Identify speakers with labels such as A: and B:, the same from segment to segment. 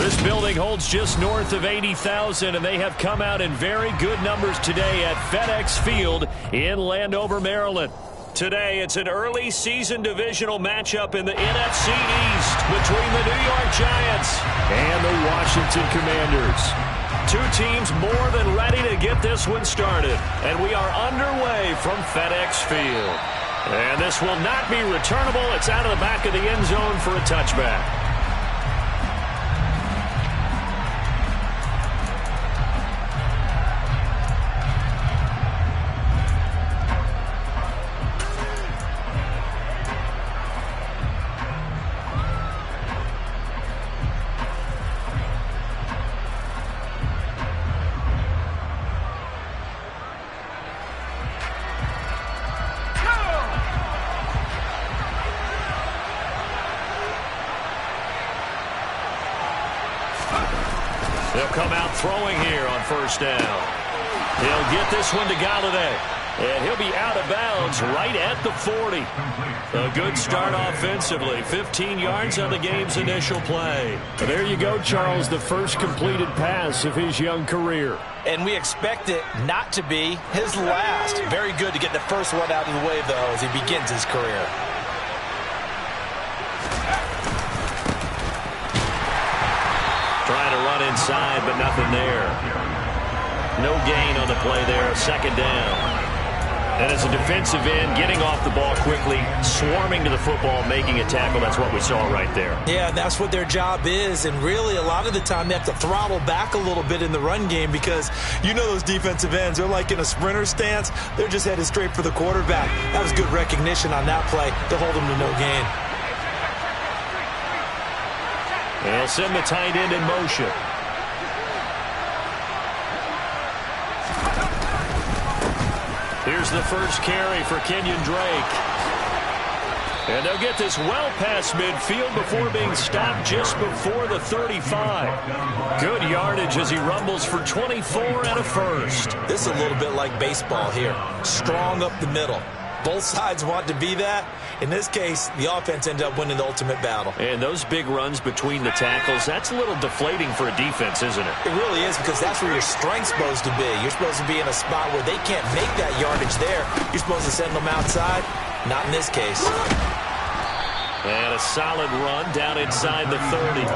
A: This building holds just north of 80,000, and they have come out in very good numbers today at FedEx Field in Landover, Maryland. Today, it's an early season divisional matchup in the NFC East between the New York Giants and the Washington Commanders. Two teams more than ready to get this one started, and we are underway from FedEx Field. And this will not be returnable. It's out of the back of the end zone for a touchback. They'll come out throwing here on first down. He'll get this one to Galladay. And he'll be out of bounds right at the 40. A good start offensively. 15 yards on the game's initial play.
B: There you go, Charles, the first completed pass of his young career.
C: And we expect it not to be his last. Very good to get the first one out of the way, though, as he begins his career.
A: Trying to run inside, but nothing there. No gain on the play there. Second down. And as a defensive end, getting off the ball quickly, swarming to the football, making a tackle. That's what we saw right there.
C: Yeah, that's what their job is. And really, a lot of the time, they have to throttle back a little bit in the run game because you know those defensive ends, they're like in a sprinter stance. They're just headed straight for the quarterback. That was good recognition on that play to hold them to no gain.
A: They'll send the tight end in motion. Here's the first carry for Kenyon Drake. And they'll get this well past midfield before being stopped just before the 35. Good yardage as he rumbles for 24 and a first.
C: This is a little bit like baseball here. Strong up the middle. Both sides want to be that. In this case, the offense ended up winning the ultimate battle.
A: And those big runs between the tackles, that's a little deflating for a defense, isn't it?
C: It really is, because that's where your strength's supposed to be. You're supposed to be in a spot where they can't make that yardage there. You're supposed to send them outside. Not in this case.
A: And a solid run down inside the 30.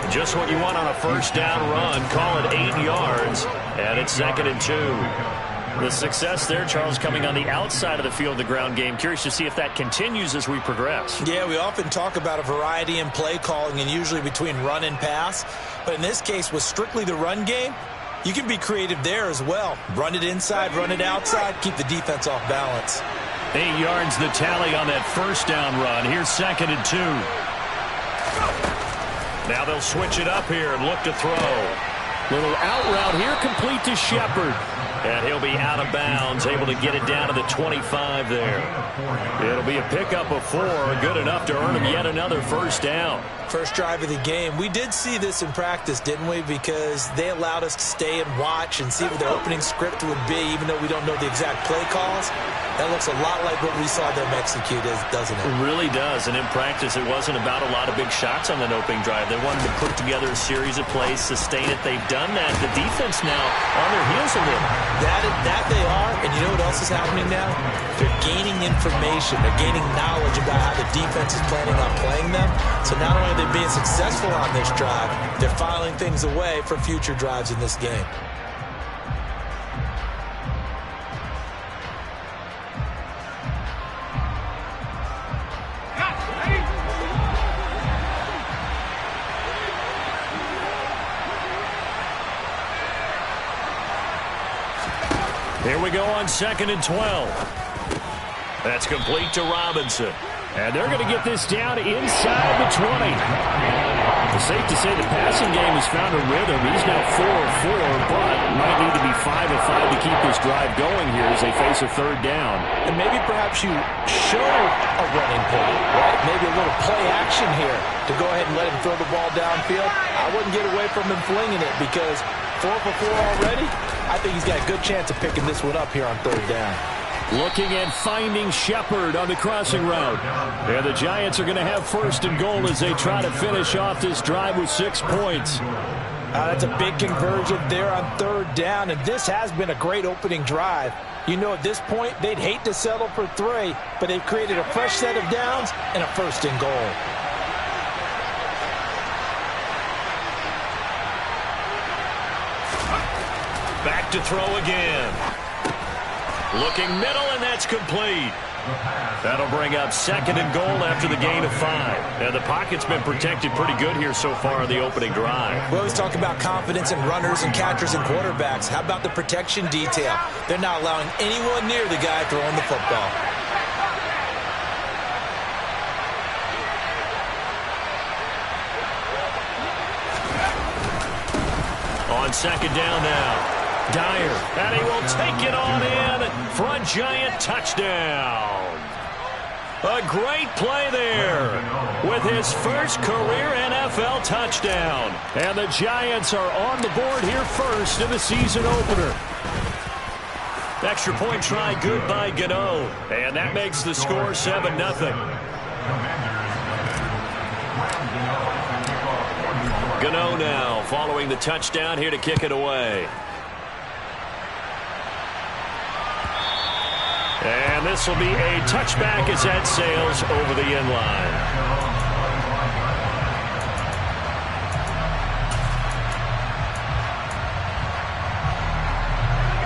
A: Just what you want on a first down run. Call it 8 yards. And it's 2nd and 2. The success there, Charles, coming on the outside of the field, the ground game. Curious to see if that continues as we progress.
C: Yeah, we often talk about a variety in play calling and usually between run and pass. But in this case, with strictly the run game, you can be creative there as well. Run it inside, run it outside, keep the defense off balance.
A: 8 yards the tally on that first down run. Here's 2nd and 2. Now they'll switch it up here and look to throw.
B: Little out route here, complete to Shepard.
A: And he'll be out of bounds, able to get it down to the 25 there. It'll be a pickup of 4, good enough to earn him yet another first down.
C: First drive of the game. We did see this in practice, didn't we? Because they allowed us to stay and watch and see what their opening script would be, even though we don't know the exact play calls. That looks a lot like what we saw them execute, doesn't it?
A: It really does. And in practice, it wasn't about a lot of big shots on that opening drive. They wanted to put together a series of plays, sustain it. They've done that. The defense now on their heels a little.
C: That they are, and you know what else is happening now? They're gaining information. They're gaining knowledge about how the defense is planning on playing them. So not only are they being successful on this drive, they're filing things away for future drives in this game.
A: Here we go on 2nd and 12. That's complete to Robinson.
B: And they're going to get this down inside the 20. It's safe to say the passing game has found a rhythm. He's now 4 of 4, but might need to be 5 of 5 to keep this drive going here as they face a third down.
C: And maybe perhaps you show a running play, right? Maybe a little play action here to go ahead and let him throw the ball downfield. I wouldn't get away from him flinging it because 4 for 4 already. I think he's got a good chance of picking this one up here on third down.
B: Looking and finding Shepard on the crossing route. And the Giants are going to have first and goal as they try to finish off this drive with 6 points.
C: That's a big conversion there on third down, and this has been a great opening drive. You know, at this point, they'd hate to settle for 3, but they've created a fresh set of downs and a first and goal.
A: Back to throw again. Looking middle, and that's complete. That'll bring up second and goal after the gain of 5. And the pocket's been protected pretty good here so far on the opening drive.
C: We always talk about confidence in runners and catchers and quarterbacks. How about the protection detail? They're not allowing anyone near the guy throwing the football.
A: On second down now. Dyer, and he will take it on in for a Giant touchdown. A great play there with his first career NFL touchdown.
B: And the Giants are on the board here first in the season opener.
A: Extra point try good by Gano, and that makes the score 7-0. Gano now following the touchdown here to kick it away. And this will be a touchback as that sails over the end line.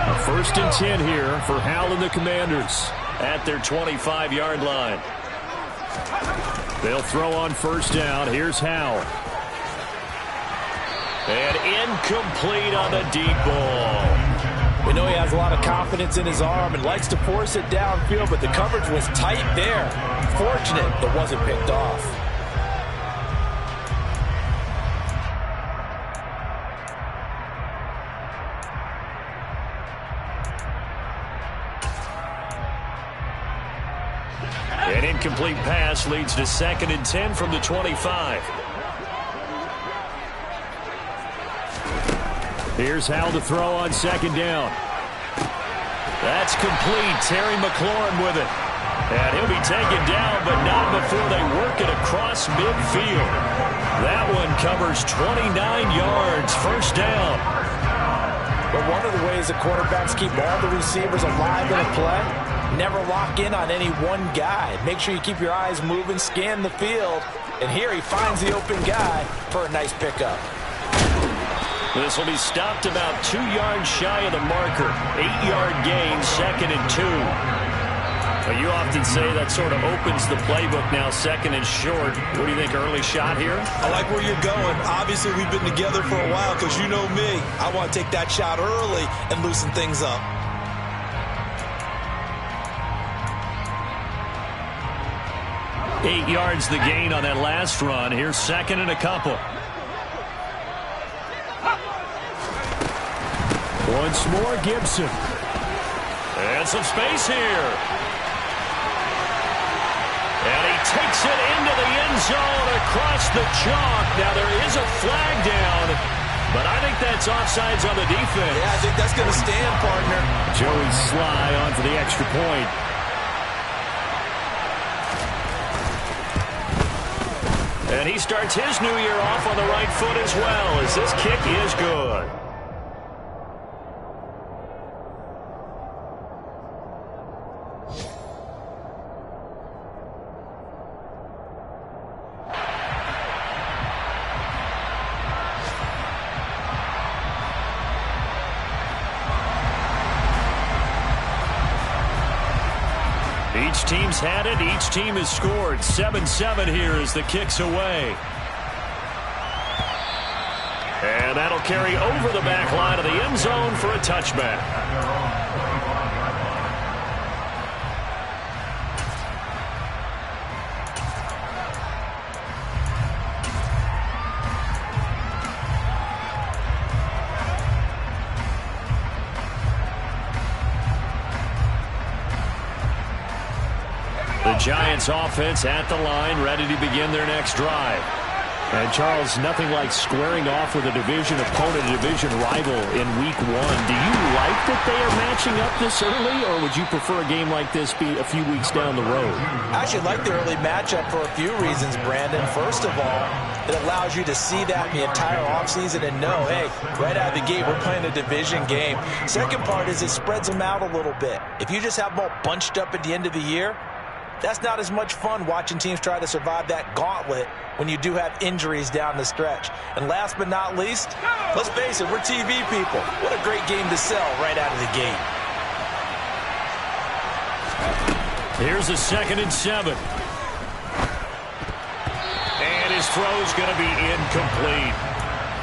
B: A 1st and 10 here for Howell and the Commanders
A: at their 25-yard line.
B: They'll throw on first down. Here's Howell.
A: And incomplete on the deep ball.
C: We know he has a lot of confidence in his arm and likes to force it downfield, but the coverage was tight there. Fortunate it wasn't picked off.
A: An incomplete pass leads to 2nd and 10 from the 25.
B: Here's Howell to throw on second down.
A: That's complete. Terry McLaurin with it. And he'll be taken down, but not before they work it across midfield. That one covers 29 yards. First down.
C: But one of the ways the quarterbacks keep all the receivers alive in a play, never lock in on any one guy. Make sure you keep your eyes moving, scan the field. And here he finds the open guy for a nice pickup.
A: This will be stopped about 2 yards shy of the marker. 8-yard gain, 2nd and 2. Well, you often say that sort of opens the playbook now, 2nd and short. What do you think, early shot here?
C: I like where you're going. Obviously, we've been together for a while because you know me. I want to take that shot early and loosen things up.
A: Eight yards the gain on that last run. Here's 2nd and a couple.
B: Once more, Gibson.
A: And some space here. And he takes it into the end zone across the chalk. Now there is a flag down, but I think that's offsides on the defense.
C: Yeah, I think that's going to stand, partner.
B: Joey Sly on for the extra point.
A: And he starts his new year off on the right foot as well, as this kick is good. Each team's had it. Each team has scored. 7-7 here as the kick's away. And that'll carry over the back line of the end zone for a touchback. The Giants offense at the line, ready to begin their next drive.
B: And, Charles, nothing like squaring off with a division opponent, a division rival in Week 1. Do you like that they are matching up this early, or would you prefer a game like this be a few weeks down the road?
C: I actually like the early matchup for a few reasons, Brandon. First of all, it allows you to see that the entire offseason and know, hey, right out of the gate, we're playing a division game. Second part is it spreads them out a little bit. If you just have them all bunched up at the end of the year, that's not as much fun watching teams try to survive that gauntlet when you do have injuries down the stretch. And last but not least, let's face it, we're TV people. What a great game to sell right out of the gate.
A: Here's a 2nd and 7. And his throw's going to be incomplete.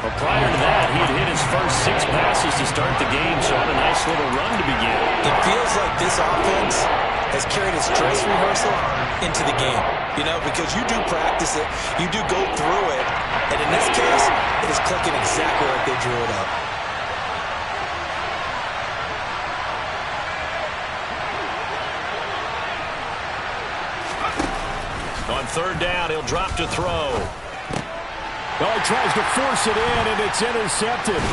A: Well, prior to that, he had hit his first 6 passes to start the game, so had a nice little run to begin.
C: It feels like this offense has carried its dress rehearsal into the game, you know, because you do practice it, you do go through it, and in this case, it is clicking exactly like they drew it up.
A: On 3rd down, he'll drop to throw.
B: Oh, he tries to force it in, and it's intercepted.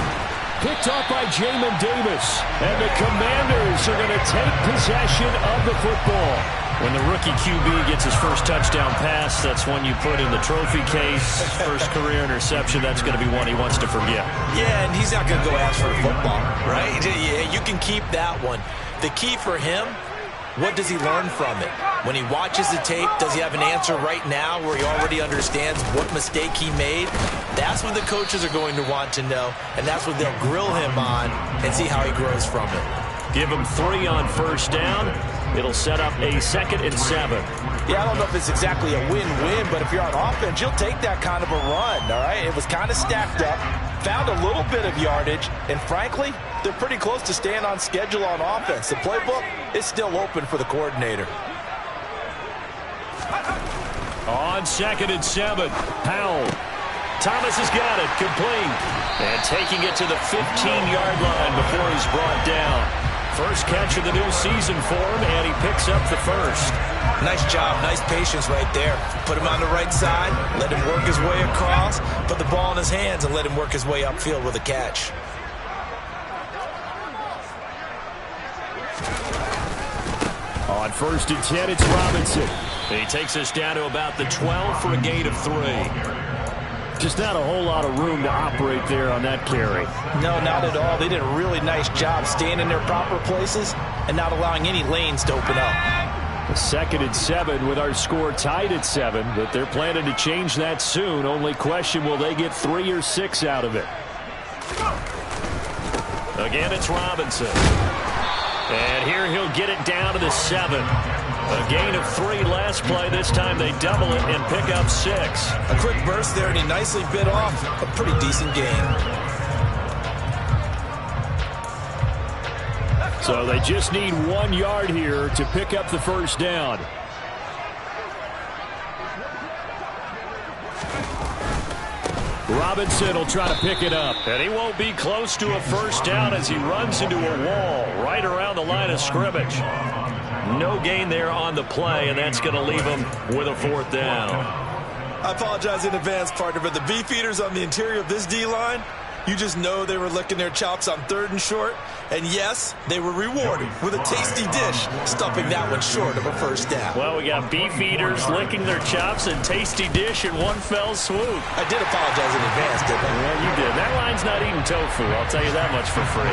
B: Picked up by Jamin Davis. And the Commanders are going to take possession of the football.
A: When the rookie QB gets his first touchdown pass, that's one you put in the trophy case. First career interception, that's going to be one he wants to forget.
C: Yeah, and he's not going to go ask for the football, right? Yeah, you can keep that one. The key for him, what does he learn from it? When he watches the tape, does he have an answer right now where he already understands what mistake he made? That's what the coaches are going to want to know, and that's what they'll grill him on and see how he grows from it.
A: Give him 3 on 1st down. It'll set up a 2nd and 7.
C: Yeah, I don't know if it's exactly a win-win, but if you're on offense, you'll take that kind of a run, all right? It was kind of stacked up, found a little bit of yardage, and frankly, they're pretty close to staying on schedule on offense. The playbook is still open for the coordinator.
A: On 2nd and 7, Powell. Thomas has got it, complete. And taking it to the 15-yard line before he's brought down. First catch of the new season for him, and he picks up the first.
C: Nice job, nice patience right there. Put him on the right side, let him work his way across, put the ball in his hands, and let him work his way upfield with a catch.
B: On 1st and 10, it's Robinson.
A: He takes us down to about the 12 for a gain of 3.
B: Just not a whole lot of room to operate there on that carry.
C: No, not at all. They did a really nice job staying in their proper places and not allowing any lanes to open up.
B: A 2nd and 7 with our score tied at 7, but they're planning to change that soon. Only question, will they get 3 or 6 out of it?
A: Again, it's Robinson. And here he'll get it down to the 7. A gain of 3 last play. This time they double it and pick up 6.
C: A quick burst there, and he nicely bit off a pretty decent gain.
B: So they just need 1 yard here to pick up the 1st down. Robinson will try to pick it up.
A: And he won't be close to a 1st down as he runs into a wall right around the line of scrimmage. No gain there on the play, and that's going to leave him with a 4th down.
C: I apologize in advance, partner, but the beefeaters on the interior of this D-line, you just know they were licking their chops on 3rd and short. And yes, they were rewarded with a tasty dish, stuffing that one short of a 1st down.
A: Well, we got beefeaters licking their chops and tasty dish in one fell swoop.
C: I did apologize in advance, didn't I?
A: Yeah, you did. That line's not eating tofu, I'll tell you that much for free.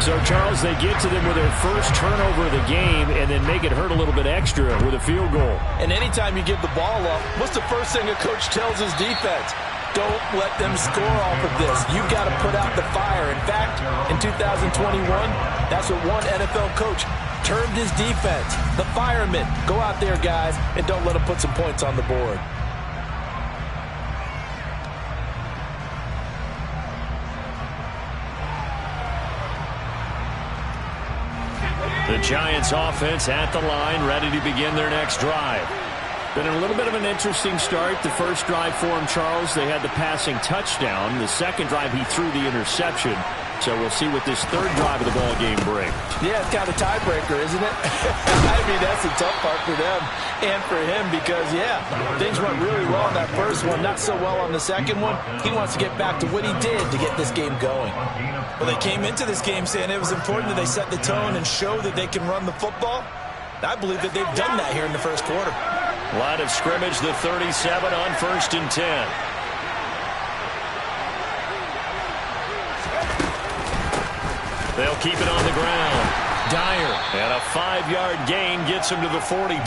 B: So, Charles, they get to them with their first turnover of the game and then make it hurt a little bit extra with a field goal.
C: And anytime you give the ball up, what's the first thing a coach tells his defense? Don't let them score off of this. You've got to put out the fire. In fact, in 2021, that's what one NFL coach termed his defense. The firemen. Go out there, guys, and don't let them put some points on the board.
A: The Giants offense at the line, ready to begin their next drive.
B: Been a little bit of an interesting start. The first drive for him, Charles, they had the passing touchdown. The second drive, he threw the interception. So we'll see what this third drive of the ball game brings.
C: Yeah, it's kind of a tiebreaker, isn't it? I mean, that's the tough part for them and for him because, yeah, things went really well in that first one, not so well on the second one. He wants to get back to what he did to get this game going. Well, they came into this game saying it was important that they set the tone and show that they can run the football. I believe that they've done that here in the first quarter.
A: Line of scrimmage, the 37 on 1st and 10. They'll keep it on the ground. Dyer, and a 5-yard gain gets him to the 42.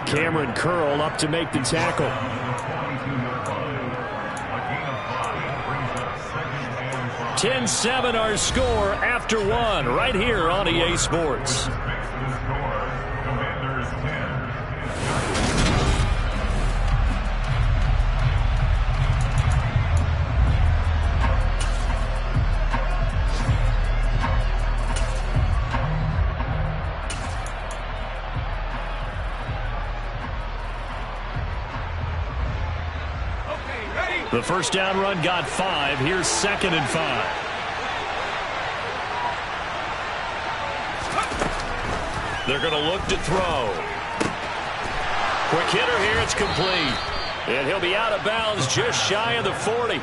B: Cameron Curl up to make the tackle.
A: 10-7 our score after one right here on EA Sports. The first down run got 5. Here's 2nd and 5. They're going to look to throw. Quick hitter here. It's complete. And he'll be out of bounds just shy of the 40.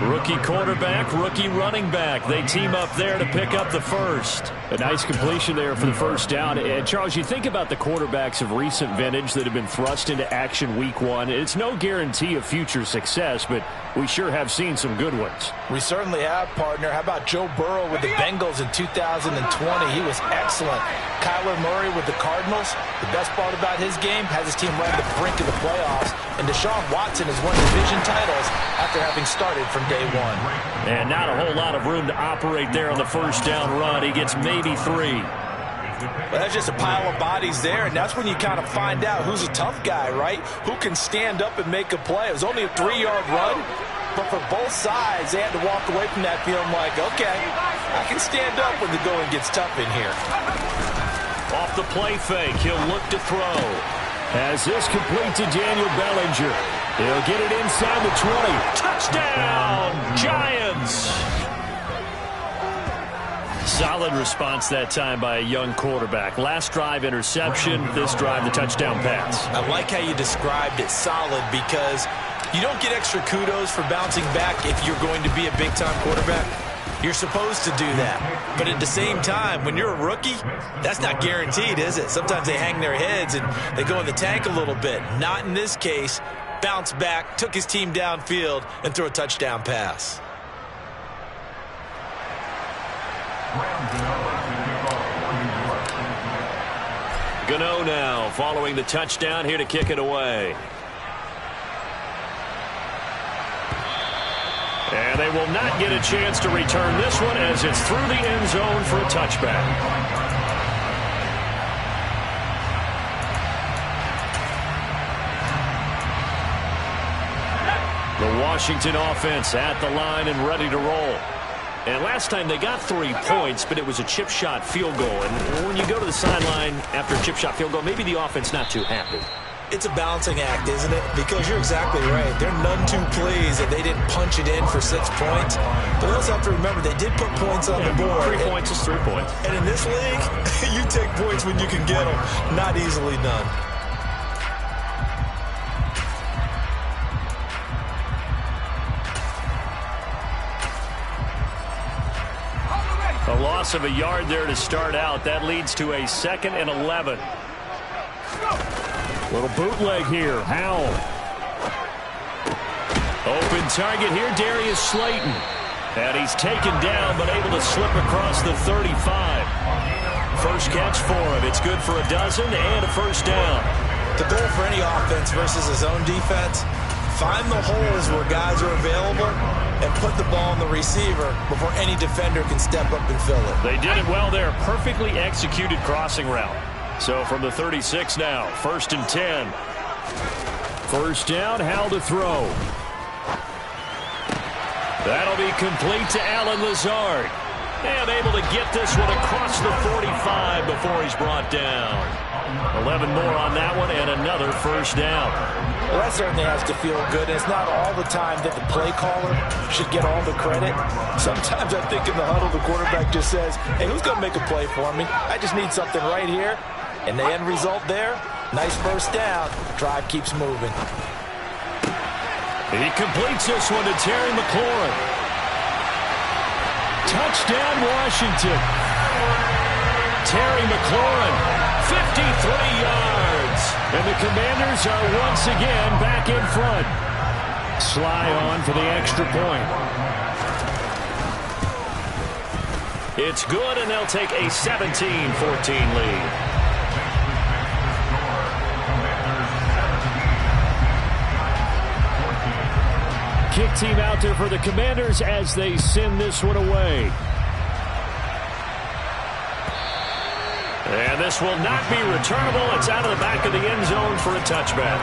A: Rookie quarterback, rookie running back. They team up there to pick up the first.
B: A nice completion there for the first down. And Charles, you think about the quarterbacks of recent vintage that have been thrust into action week 1. It's no guarantee of future success, but we sure have seen some good ones.
C: We certainly have, partner. How about Joe Burrow with the Bengals in 2020? He was excellent. Kyler Murray with the Cardinals. The best part about his game has his team right at the brink of the playoffs. And Deshaun Watson has won division titles after having started from day 1.
A: And not a whole lot of room to operate there on the first down run. He gets maybe 3.
C: Well, that's just a pile of bodies there, and that's when you kind of find out who's a tough guy, right? Who can stand up and make a play. It was only a 3-yard run, but for both sides, they had to walk away from that feeling like, okay, I can stand up when the going gets tough in here.
A: Off the play fake, he'll look to throw.
B: As this complete to Daniel Bellinger. He'll get it inside the 20.
A: Touchdown, Giants! Solid response that time by a young quarterback. Last drive, interception. This drive, the touchdown pass.
C: I like how you described it, solid, because you don't get extra kudos for bouncing back if you're going to be a big-time quarterback. You're supposed to do that. But at the same time, when you're a rookie, that's not guaranteed, is it? Sometimes they hang their heads and they go in the tank a little bit. Not in this case. Bounced back, took his team downfield, and threw a touchdown pass.
A: Gano now following the touchdown here to kick it away. And they will not get a chance to return this one as it's through the end zone for a touchback. The Washington offense at the line and ready to roll. And last time they got 3 points, but it was a chip shot field goal. And when you go to the sideline after a chip shot field goal, maybe the offense not too happy.
C: It's a balancing act, isn't it? Because you're exactly right. They're none too pleased that they didn't punch it in for 6 points. But we also have to remember they did put points on the board.
A: 3 points is 3 points.
C: And in this league, you take points when you can get them. Not easily done.
A: A loss of a yard there to start out. That leads to a 2nd and 11.
B: Little bootleg here. Howell.
A: Open target here, Darius Slayton. And he's taken down, but able to slip across the 35. First catch for him. It's good for a dozen and a first down.
C: The goal for any offense versus his own defense, find the holes where guys are available and put the ball on the receiver before any defender can step up and fill it.
A: They did it well there. Perfectly executed crossing route. So from the 36 now, 1st and 10.
B: First down, Howell to throw.
A: That'll be complete to Allen Lazard. And able to get this one across the 45 before he's brought down. 11 more on that one and another first down.
C: Well, that certainly has to feel good, and it's not all the time that the play caller should get all the credit. Sometimes I think in the huddle, the quarterback just says, hey, who's going to make a play for me? I just need something right here. And the end result there, nice first down. Drive keeps moving.
A: He completes this one to Terry McLaurin. Touchdown, Washington. Terry McLaurin, 53 yards. And the Commanders are once again back in front. Sly on for the extra point. It's good, and they'll take a 17-14 lead. Kick team out there for the Commanders as they send this one away. And this will not be returnable. It's out of the back of the end zone for a touchback.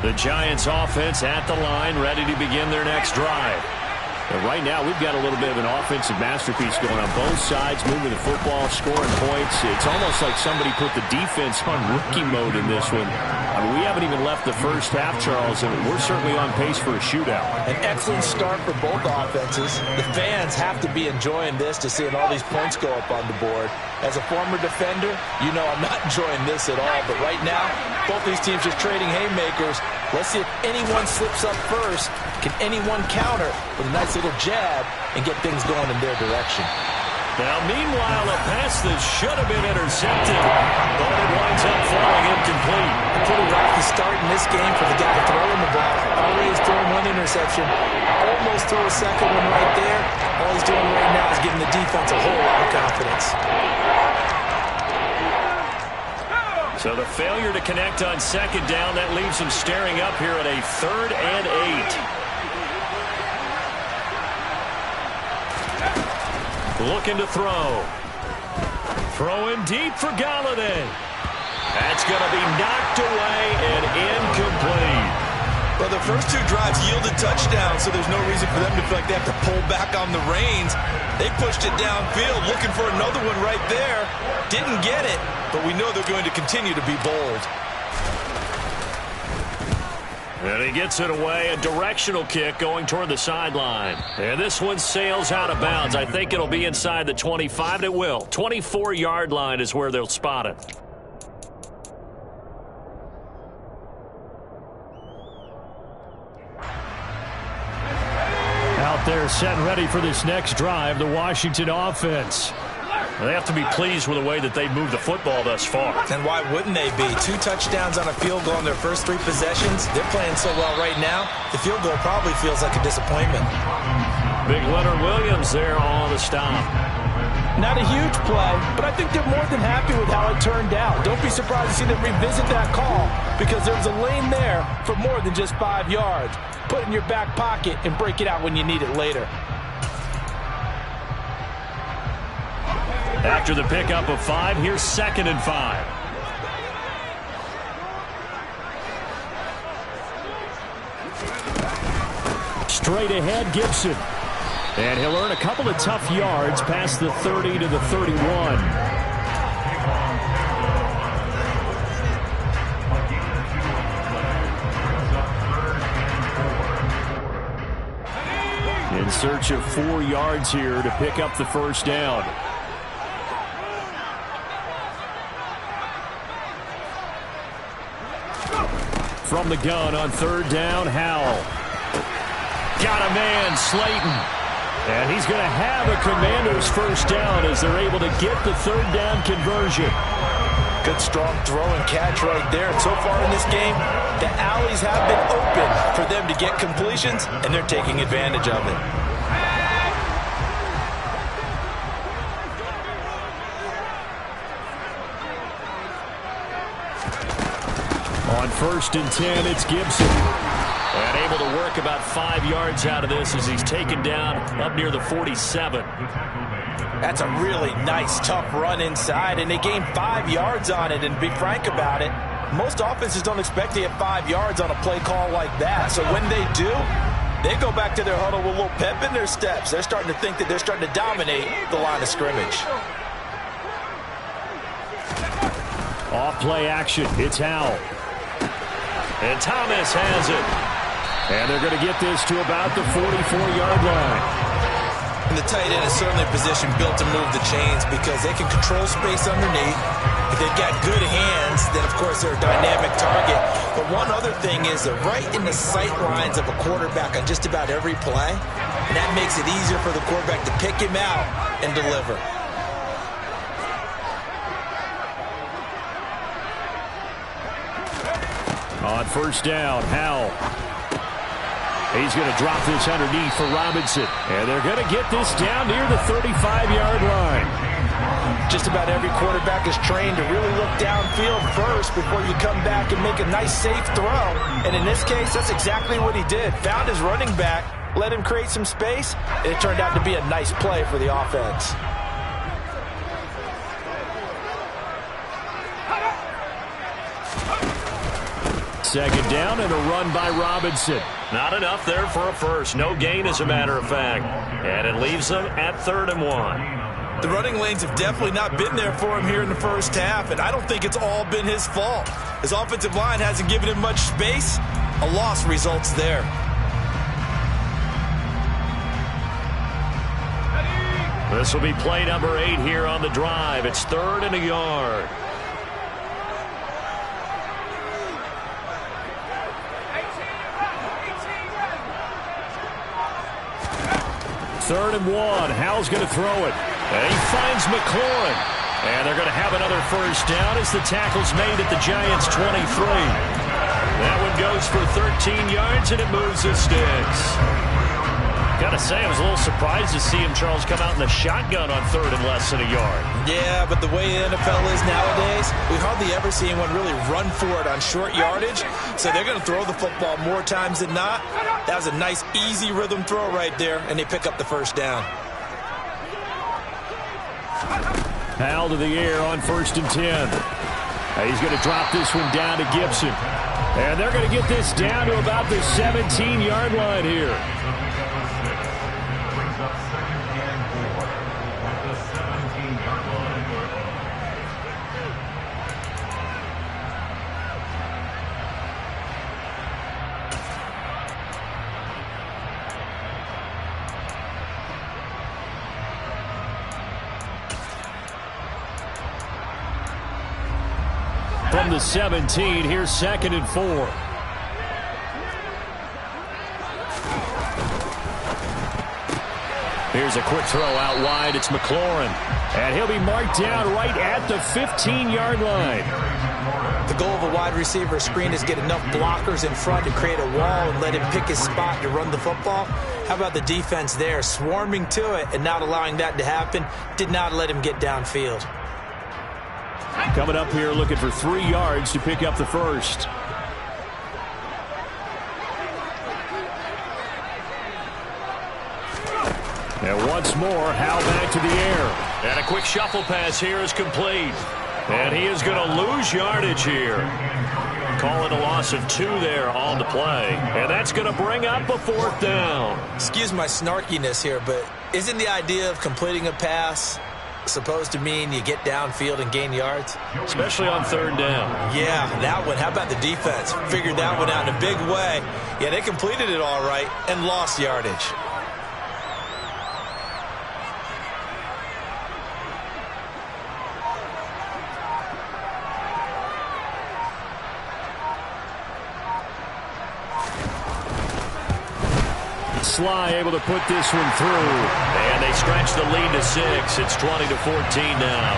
A: The Giants offense at the line, ready to begin their next drive. And right now, we've got a little bit of an offensive masterpiece going on both sides, moving the football, scoring points. It's almost like somebody put the defense on rookie mode in this one. I mean, we haven't even left the first half, Charles, and we're certainly on pace for a shootout.
C: An excellent start for both offenses. The fans have to be enjoying this to seeing all these points go up on the board. As a former defender, you know I'm not enjoying this at all. But right now, both these teams just trading haymakers. Let's see if anyone slips up first. Can anyone counter with a nice little jab and get things going in their direction?
A: Now, meanwhile, a pass that should have been intercepted, but it winds up falling incomplete.
C: A pretty rocky start in this game for the guy throwing the ball. Already has thrown one interception. Almost threw a second one right there. All he's doing right now is giving the defense a whole lot of confidence.
A: So the failure to connect on second down, that leaves him staring up here at a 3rd and 8. Looking to throw. Throwing deep for Galladay. That's going to be knocked away and incomplete.
D: Well, the first two drives yielded touchdowns, so there's no reason for them to feel like they have to pull back on the reins. They pushed it downfield, looking for another one right there. Didn't get it, but we know they're going to continue to be bold.
A: And he gets it away, a directional kick going toward the sideline. And this one sails out of bounds. I think it'll be inside the 25, and it will. 24-yard line is where they'll spot it. Out there set and ready for this next drive, the Washington offense. They have to be pleased with the way that they've moved the football thus far.
C: And why wouldn't they be? 2 touchdowns on a field goal in their first 3 possessions. They're playing so well right now, the field goal probably feels like a disappointment.
A: Big Leonard Williams there on the stop.
C: Not a huge play, but I think they're more than happy with how it turned out. Don't be surprised to see them revisit that call because there was a lane there for more than just 5 yards. Put it in your back pocket and break it out when you need it later.
A: After the pickup of 5, here's 2nd and 5. Straight ahead, Gibson. And he'll earn a couple of tough yards past the 30 to the 31. In search of 4 yards here to pick up the first down. From the gun on 3rd down, Howell. Got a man, Slayton. And he's going to have a Commander's first down as they're able to get the 3rd down conversion.
C: Good strong throw and catch right there. And so far in this game, the alleys have been open for them to get completions, and they're taking advantage of it.
A: On 1st and 10, it's Gibson. And able to work about 5 yards out of this as he's taken down up near the 47.
C: That's a really nice, tough run inside, and they gained 5 yards on it. And to be frank about it, most offenses don't expect to get 5 yards on a play call like that. So when they do, they go back to their huddle with a little pep in their steps. They're starting to think that they're starting to dominate the line of scrimmage.
B: Off play action. It's Howell.
A: And Thomas has it.
B: And they're going to get this to about the 44-yard line.
C: And the tight end is certainly a position built to move the chains because they can control space underneath. If they've got good hands, then, of course, they're a dynamic target. But one other thing is they're right in the sight lines of a quarterback on just about every play. And that makes it easier for the quarterback to pick him out and deliver.
B: On first down, Howell. He's going to drop this underneath for Robinson. And they're going to get this down near the 35-yard line.
C: Just about every quarterback is trained to really look downfield first before you come back and make a nice, safe throw. And in this case, that's exactly what he did. Found his running back, let him create some space, and it turned out to be a nice play for the offense.
B: Second down and a run by Robinson.
A: Not enough there for a first. No gain, as a matter of fact. And it leaves them at 3rd and 1.
D: The running lanes have definitely not been there for him here in the first half, and I don't think it's all been his fault. His offensive line hasn't given him much space. A loss results there.
A: This will be play number 8 here on the drive. It's 3rd and a yard.
B: Third and 1. Howell's going to throw it.
A: And he finds McLaurin. And they're going to have another first down as the tackle's made at the Giants' 23. That one goes for 13 yards, and it moves the sticks. Gotta say, I was a little surprised to see him, Charles, come out in the shotgun on 3rd and less than a yard.
C: Yeah, but the way the NFL is nowadays, we hardly ever see anyone really run for it on short yardage. So they're going to throw the football more times than not. That was a nice, easy rhythm throw right there, and they pick up the first down.
B: Howell to the air on 1st and 10. He's going to drop this one down to Gibson. And they're going to get this down to about the 17-yard line here. From the 17, here's 2nd and 4. Here's a quick throw out wide. It's McLaurin. And he'll be marked down right at the 15-yard line.
C: The goal of a wide receiver screen is get enough blockers in front to create a wall and let him pick his spot to run the football. How about the defense there, swarming to it and not allowing that to happen? Did not let him get downfield.
B: Coming up here looking for 3 yards to pick up the first. And once more, Howell back to the air.
A: And a quick shuffle pass here is complete. And he is going to lose yardage here. Call it a loss of 2 there on the play. And that's going to bring up a 4th down.
C: Excuse my snarkiness here, but isn't the idea of completing a pass supposed to mean you get downfield and gain yards?
A: Especially on 3rd down.
C: Yeah, that one. How about the defense? Figured that one out in a big way. Yeah, they completed it all right and lost yardage.
B: Sly able to put this one through.
A: And they stretch the lead to 6. It's 20-14 now.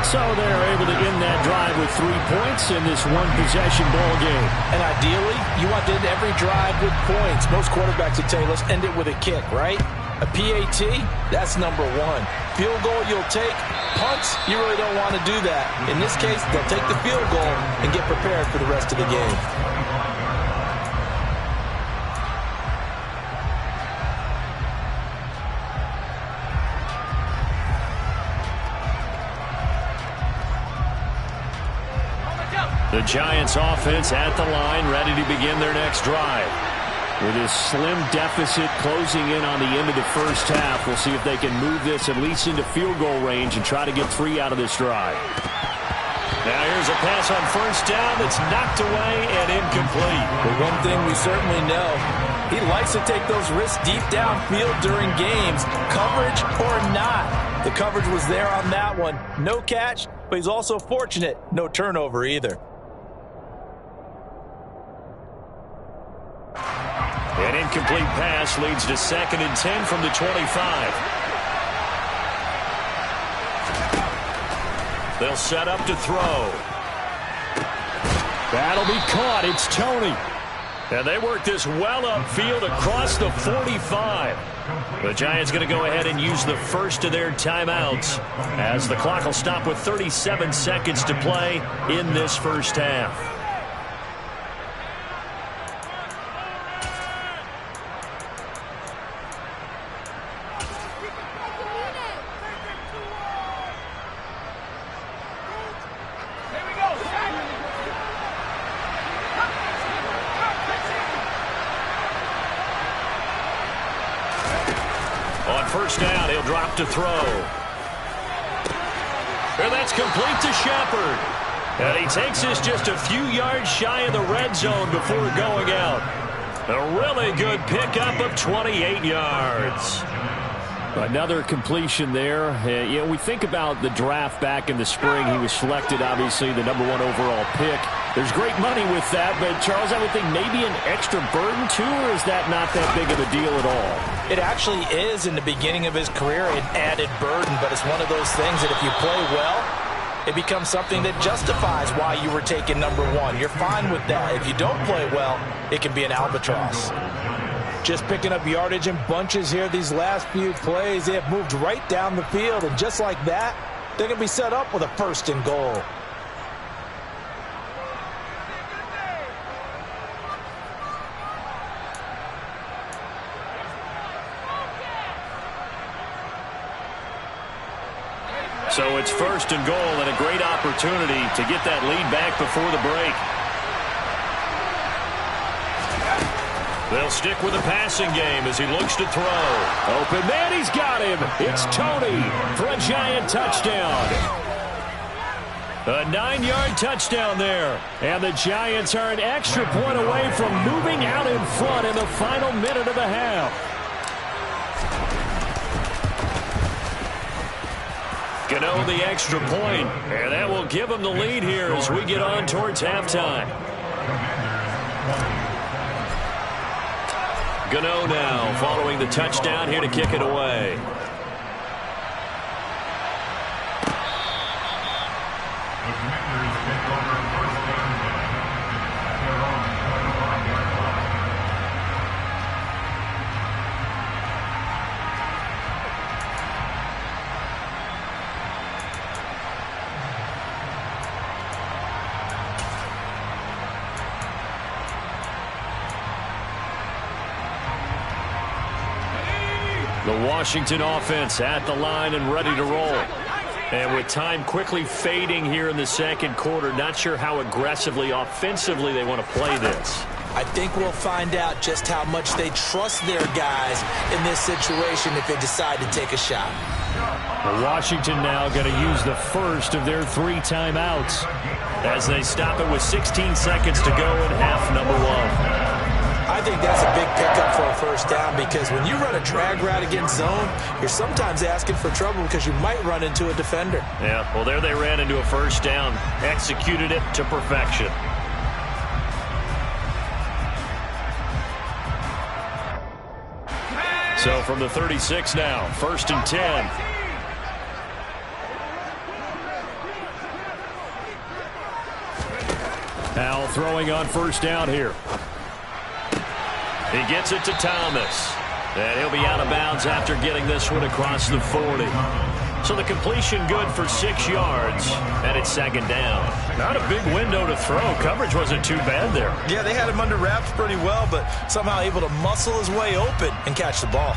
B: So they're able to end that drive with 3 points in this one-possession ball game.
C: And ideally, you want to end every drive with points. Most quarterbacks would tell you, let's end it with a kick, right? A PAT, that's number 1. Field goal you'll take. Punts, you really don't want to do that. In this case, they'll take the field goal and get prepared for the rest of the game.
A: The Giants offense at the line, ready to begin their next drive. With this slim deficit closing in on the end of the first half, we'll see if they can move this at least into field goal range and try to get 3 out of this drive. Now here's a pass on first down that's knocked away and incomplete.
C: But one thing we certainly know, he likes to take those risks deep downfield during games, coverage or not. The coverage was there on that one. No catch, but he's also fortunate. No turnover either.
A: An incomplete pass leads to 2nd and 10 from the 25. They'll set up to throw.
B: That'll be caught. It's Tony.
A: And they work this well upfield across the 45. The Giants going to go ahead and use the first of their timeouts as the clock will stop with 37 seconds to play in this first half. On first down, he'll drop to throw. And that's complete to Shepard. And he takes this just a few yards shy of the red zone before going out. A really good pickup of 28 yards.
B: Another completion there. We think about the draft back in the spring. He was selected, obviously, the #1 overall pick. There's great money with that, but, Charles, I would think maybe an extra burden, too, or is that not that big of a deal at all?
C: It actually is in the beginning of his career an added burden, but it's one of those things that if you play well, it becomes something that justifies why you were taken #1. You're fine with that. If you don't play well, it can be an albatross. Just picking up yardage in bunches here these last few plays. They have moved right down the field, and just like that, they're going to be set up with a 1st and goal.
A: So it's 1st and goal and a great opportunity to get that lead back before the break. They'll stick with the passing game as he looks to throw.
B: Open man, he's got him. It's Tony for a Giant touchdown.
A: A 9-yard touchdown there.
B: And the Giants are an extra point away from moving out in front in the final minute of the half.
A: Gano the extra point, and that will give them the lead here as we get on towards halftime. Gano now following the touchdown here to kick it away. The Washington offense at the line and ready to roll. And with time quickly fading here in the second quarter, not sure how aggressively, offensively they want to play this.
C: I think we'll find out just how much they trust their guys in this situation if they decide to take a shot.
B: Well, Washington now going to use the first of their 3 timeouts
A: as they stop it with 16 seconds to go in half #1.
C: I think that's a big pickup for a 1st down because when you run a drag route against zone, you're sometimes asking for trouble because you might run into a defender.
A: Yeah, well, there they ran into a 1st down, executed it to perfection. So from the 36 now, 1st and 10.
B: Now throwing on 1st down here.
A: He gets it to Thomas. And he'll be out of bounds after getting this one across the 40. So the completion good for 6 yards, and it's 2nd down. Not a big window to throw. Coverage wasn't too bad there.
C: Yeah, they had him under wraps pretty well, but somehow able to muscle his way open and catch the ball.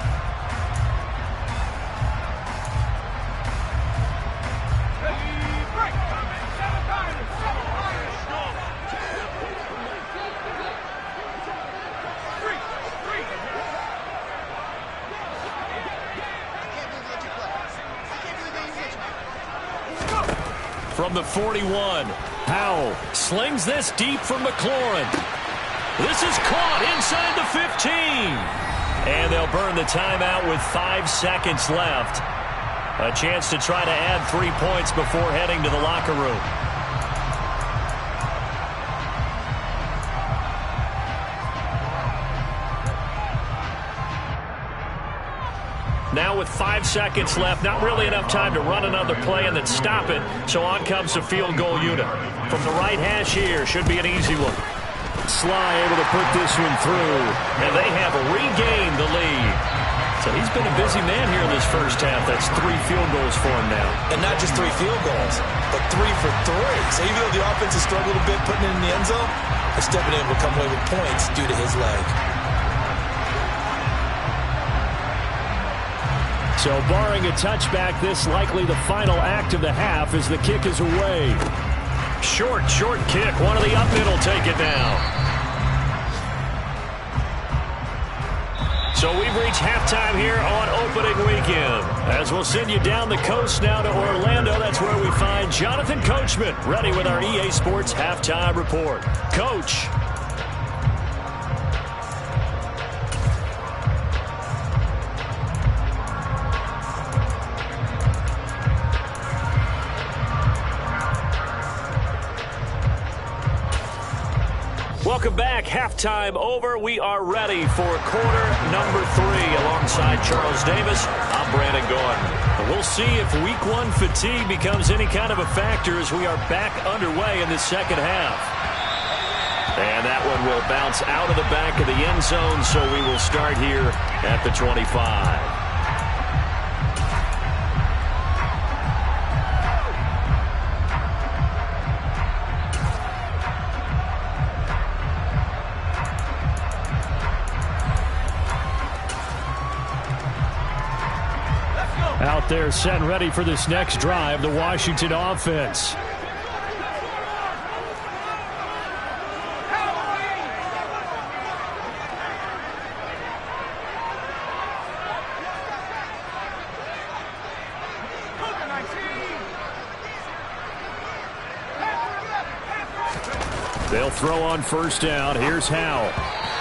A: from the 41. Howell slings this deep from McLaurin. This is caught inside the 15. And they'll burn the timeout with 5 seconds left. A chance to try to add 3 points before heading to the locker room. Now with 5 seconds left, not really enough time to run another play and then stop it. So on comes the field goal unit. From the right hash here, should be an easy one. Sly able to put this one through. And they have regained the lead. So he's been a busy man here in this first half. That's 3 field goals for him now.
C: And not just 3 field goals, but 3 for 3. So even though the offense has struggled a bit putting it in the end zone, they're still been able to come away with points due to his leg.
B: So barring a touchback, this likely the final act of the half as the kick is away.
A: Short kick. One of the up middle take it down. So we've reached halftime here on opening weekend. As we'll send you down the coast now to Orlando. That's where we find Jonathan Coachman ready with our EA Sports halftime report. Coach. Welcome back. Halftime over. We are ready for quarter number 3 alongside Charles Davis. I'm Brandon Gordon. We'll see if week 1 fatigue becomes any kind of a factor as we are back underway in the second half. And that one will bounce out of the back of the end zone, so we will start here at the 25.
B: Out there set and ready for this next drive, the Washington offense. They'll throw on first down. Here's Howell.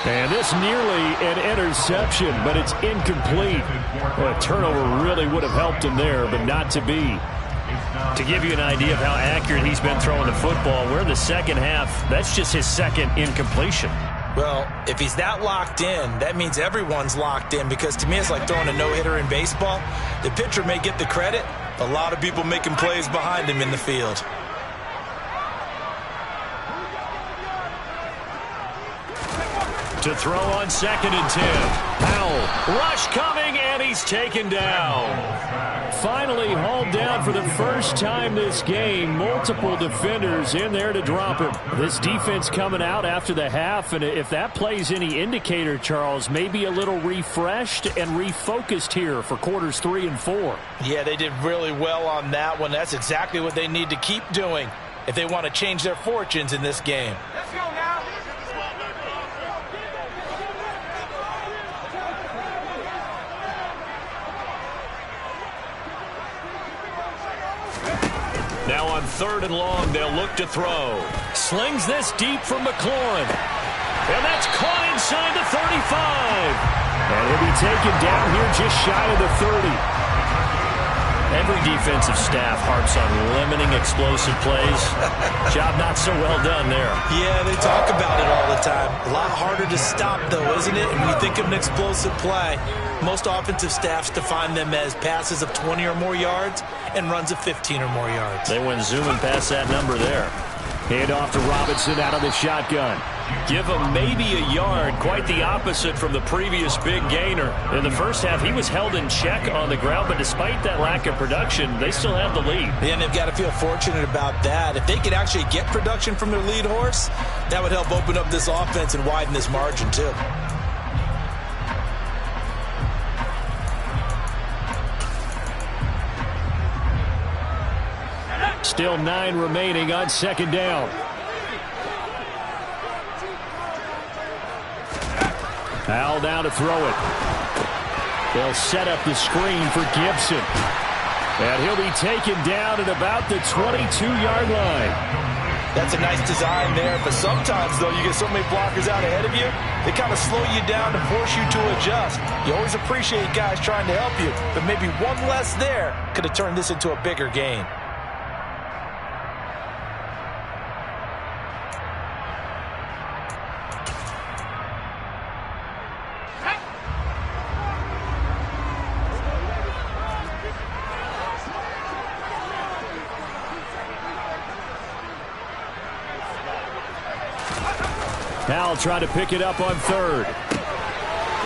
B: And this nearly an interception, but it's incomplete. Well, a turnover really would have helped him there, but not to be.
A: To give you an idea of how accurate he's been throwing the football, we're in the second half. That's just his second incompletion.
C: Well, if he's that locked in, that means everyone's locked in, because to me it's like throwing a no-hitter in baseball. The pitcher may get the credit, a lot of people making plays behind him in the field.
A: To throw on 2nd and 10. Howell, rush coming, and he's taken down.
B: Finally hauled down for the first time this game. Multiple defenders in there to drop him. This defense coming out after the half, and if that plays any indicator, Charles, maybe a little refreshed and refocused here for quarters 3 and 4.
C: Yeah, they did really well on that one. That's exactly what they need to keep doing if they want to change their fortunes in this game.
E: Let's go now.
A: Now on 3rd and long, they'll look to throw. Slings this deep from McLaurin. And that's caught inside the 35.
B: And he'll be taken down here just shy of the 30.
A: Every defensive staff harps on limiting explosive plays. Job not so well done there.
C: Yeah, they talk about it all the time. A lot harder to stop, though, isn't it? And when you think of an explosive play, most offensive staffs define them as passes of 20 or more yards and runs of 15 or more yards.
A: They went zooming past that number there.
B: Hand off to Robinson out of the shotgun.
A: Give him maybe a yard, quite the opposite from the previous big gainer. In the first half, he was held in check on the ground, but despite that lack of production, they still have the lead.
C: And they've got to feel fortunate about that. If they could actually get production from their lead horse, that would help open up this offense and widen this margin, too.
B: Still 9 remaining on 2nd down. Howell down to throw it. They'll set up the screen for Gibson. And he'll be taken down at about the 22-yard line.
C: That's a nice design there, but sometimes, though, you get so many blockers out ahead of you, they kind of slow you down and force you to adjust. You always appreciate guys trying to help you, but maybe one less there could have turned this into a bigger gain.
B: Howell trying to pick it up on third.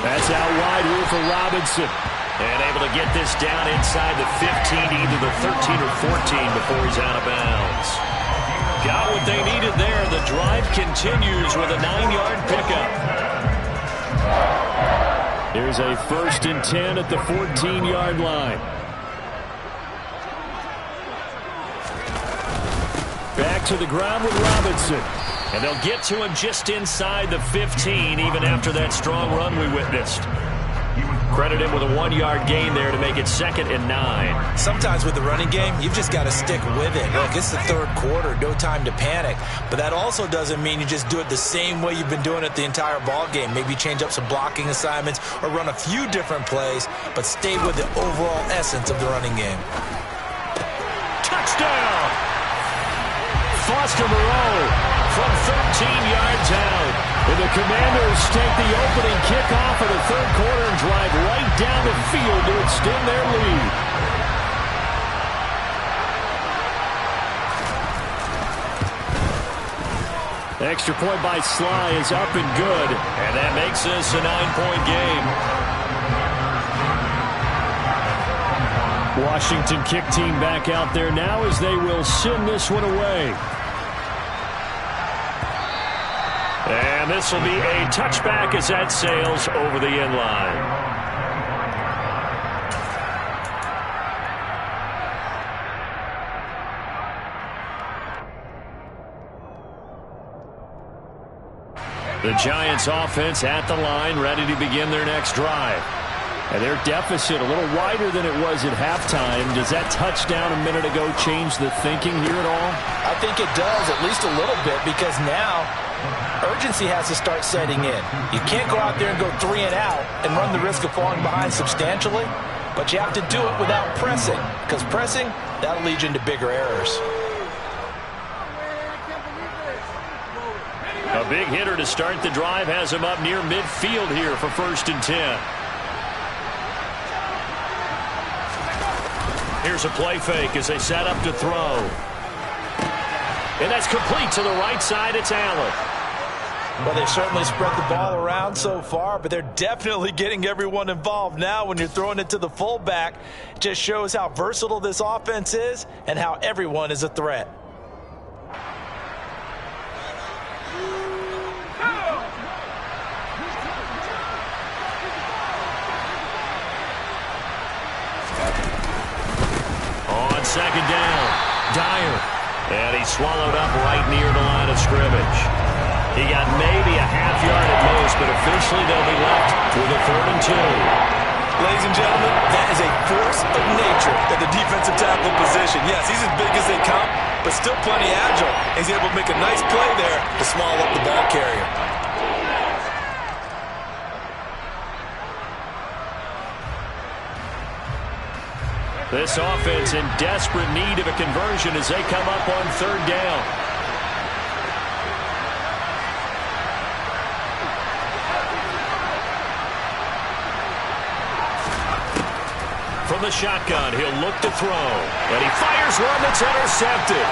B: That's out wide here for Robinson.
A: And able to get this down inside the 15, either the 13 or 14 before he's out of bounds. Got what they needed there. The drive continues with a 9-yard pickup.
B: Here's a 1st and 10 at the 14-yard line. Back to the ground with Robinson.
A: And they'll get to him just inside the 15, even after that strong run we witnessed. Credit him with a 1-yard gain there to make it 2nd and 9.
C: Sometimes with the running game, you've just got to stick with it. Look, it's the third quarter, no time to panic. But that also doesn't mean you just do it the same way you've been doing it the entire ball game. Maybe change up some blocking assignments or run a few different plays, but stay with the overall essence of the running game.
A: Touchdown! Foster Moreau from 13 yards out.
B: And the Commanders take the opening kickoff of the third quarter and drive right down the field to extend their lead. The extra point by Sly is up and good.
A: And that makes this a 9-point game.
B: Washington kick team back out there now as they will send this one away.
A: And this will be a touchback as that sails over the end line. The Giants offense at the line, ready to begin their next drive.
B: And their deficit a little wider than it was at halftime. Does that touchdown a minute ago change the thinking here at all?
C: I think it does, at least a little bit, because now urgency has to start setting in. You can't go out there and go 3 and out and run the risk of falling behind substantially, but you have to do it without pressing, because pressing, that'll lead you into bigger errors.
A: A big hitter to start the drive has him up near midfield here for 1st and 10. Here's a play fake as they set up to throw. And that's complete to the right side. It's Allen.
C: Well, they've certainly spread the ball around so far, but they're definitely getting everyone involved now when you're throwing it to the fullback. It just shows how versatile this offense is and how everyone is a threat.
A: On 2nd down, Dyer. And he's swallowed up right near the line of scrimmage. He got maybe a half yard at most, but officially they'll be left with a 3rd and 2.
D: Ladies and gentlemen, that is a force of nature at the defensive tackle position. Yes, he's as big as they come, but still plenty agile. He's able to make a nice play there to swallow up the ball carrier.
A: This offense in desperate need of a conversion as they come up on 3rd down. From the shotgun, he'll look to throw. And he fires one that's intercepted.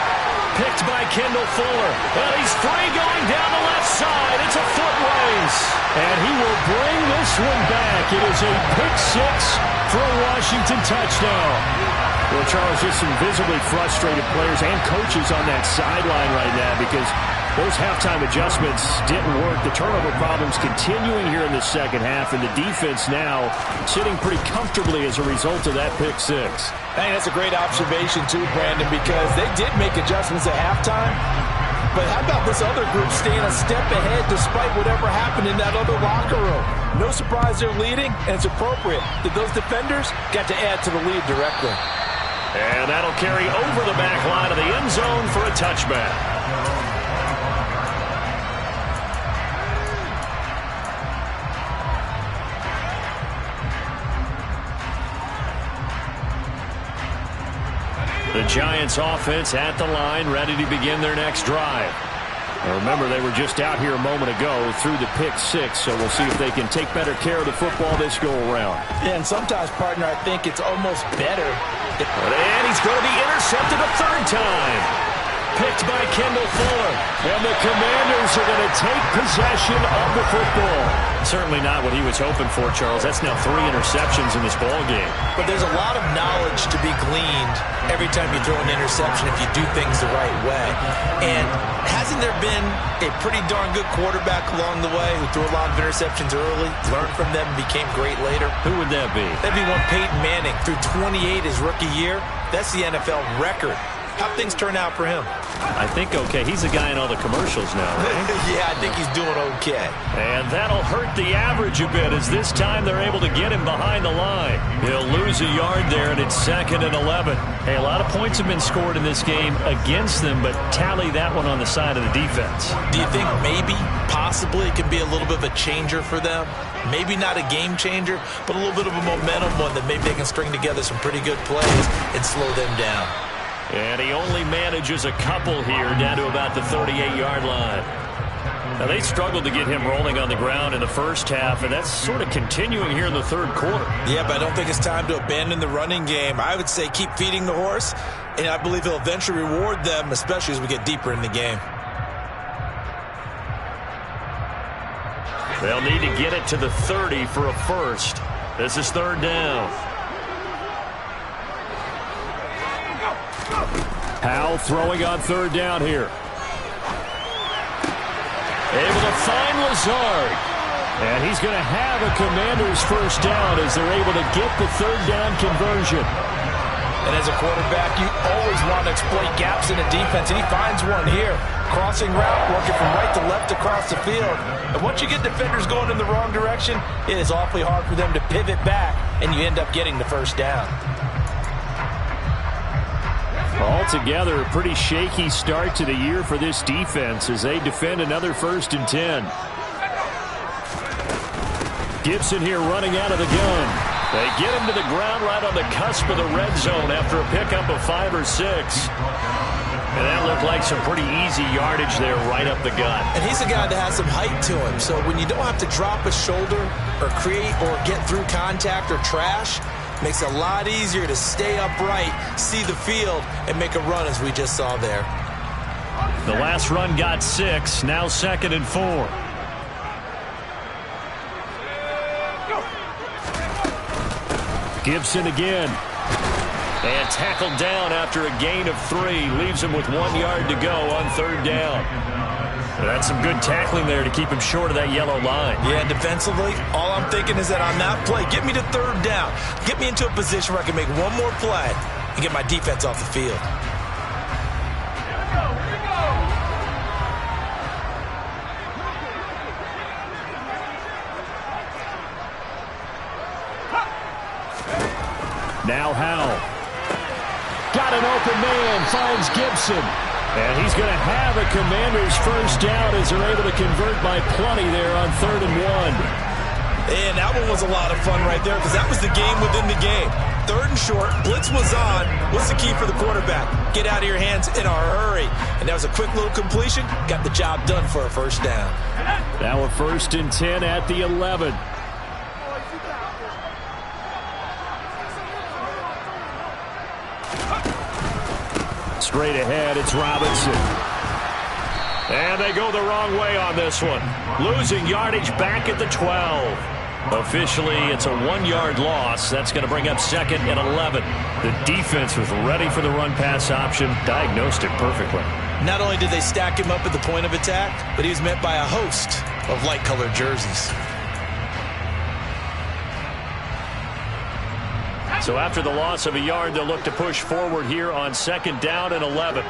A: Picked by Kendall Fuller. And he's free going down the left side. It's a foot race.
B: And he will bring this one back. It is a pick 6 for a Washington touchdown. Well, Charles, just some visibly frustrated players and coaches on that sideline right now because those halftime adjustments didn't work. The turnover problems continuing here in the second half, and the defense now sitting pretty comfortably as a result of that pick 6.
C: I think that's a great observation too, Brandon, because they did make adjustments at halftime. But how about this other group staying a step ahead despite whatever happened in that other locker room? No surprise they're leading, and it's appropriate that those defenders got to add to the lead directly.
A: And that'll carry over the back line of the end zone for a touchback. The Giants offense at the line, ready to begin their next drive. Now remember, they were just out here a moment ago through the pick six, so we'll see if they can take better care of the football this go around.
C: Yeah, and sometimes, partner, I think it's almost better.
A: And he's going to be intercepted a third time. Picked by Kendall Fuller. And the Commanders are going to take possession of the football. Certainly not what he was hoping for, Charles. That's now 3 interceptions in this ball game.
C: But there's a lot of knowledge to be gleaned every time you throw an interception if you do things the right way. And hasn't there been a pretty darn good quarterback along the way who threw a lot of interceptions early, learned from them, and became great later?
A: Who would that be?
C: That'd be one Peyton Manning. Threw 28 his rookie year. That's the NFL record. How'd things turn out for him?
A: I think okay. He's the guy in all the commercials now, right?
C: Yeah, I think he's doing okay.
A: And that'll hurt the average a bit as this time they're able to get him behind the line. He'll lose a yard there, and it's 2nd and 11. Hey, a lot of points have been scored in this game against them, but tally that one on the side of the defense.
C: Do you think maybe, possibly, it can be a little bit of a changer for them? Maybe not a game changer, but a little bit of a momentum one that maybe they can string together some pretty good plays and slow them down.
A: And he only manages a couple here down to about the 38-yard line. Now, they struggled to get him rolling on the ground in the first half, and that's sort of continuing here in the third quarter.
C: Yeah, but I don't think it's time to abandon the running game. I would say keep feeding the horse, and I believe he'll eventually reward them, especially as we get deeper in the game.
A: They'll need to get it to the 30 for a first. This is 3rd down.
B: Powell throwing on 3rd down here.
A: Able to find Lazard.
B: And he's going to have a Commanders first down as they're able to get the 3rd down conversion.
C: And as a quarterback, you always want to exploit gaps in the defense, and he finds one here. Crossing route, working from right to left across the field. And once you get defenders going in the wrong direction, it is awfully hard for them to pivot back, and you end up getting the first down.
B: Altogether, a pretty shaky start to the year for this defense as they defend another 1st and 10. Gibson here running out of the gun. They get him to the ground right on the cusp of the red zone after a pickup of 5 or 6. And that looked like some pretty easy yardage there right up the gut.
C: And he's a guy that has some height to him, so when you don't have to drop a shoulder or create or get through contact or trash, makes it a lot easier to stay upright, see the field, and make a run as we just saw there.
A: The last run got 6, now 2nd and 4.
B: Gibson again.
A: And tackled down after a gain of 3. Leaves him with 1 yard to go on 3rd down. That's some good tackling there to keep him short of that yellow line.
C: Yeah, defensively, all I'm thinking is that on that play, get me to 3rd down. Get me into a position where I can make one more play and get my defense off the field.
B: Now Howell. Got an open man, finds Gibson. And he's going to have a Commanders first down as they're able to convert by plenty there on 3rd and 1.
C: And that one was a lot of fun right there because that was the game within the game. 3rd and short, blitz was on. What's the key for the quarterback? Get out of your hands in a hurry. And that was a quick little completion. Got the job done for a first down.
B: Now a 1st and 10 at the 11. Straight ahead, it's Robinson.
A: And they go the wrong way on this one. Losing yardage back at the 12. Officially, it's a 1-yard loss. That's going to bring up 2nd and 11. The defense was ready for the run-pass option, diagnosed it perfectly.
C: Not only did they stack him up at the point of attack, but he was met by a host of light-colored jerseys.
A: So after the loss of a yard, they'll look to push forward here on 2nd down and 11.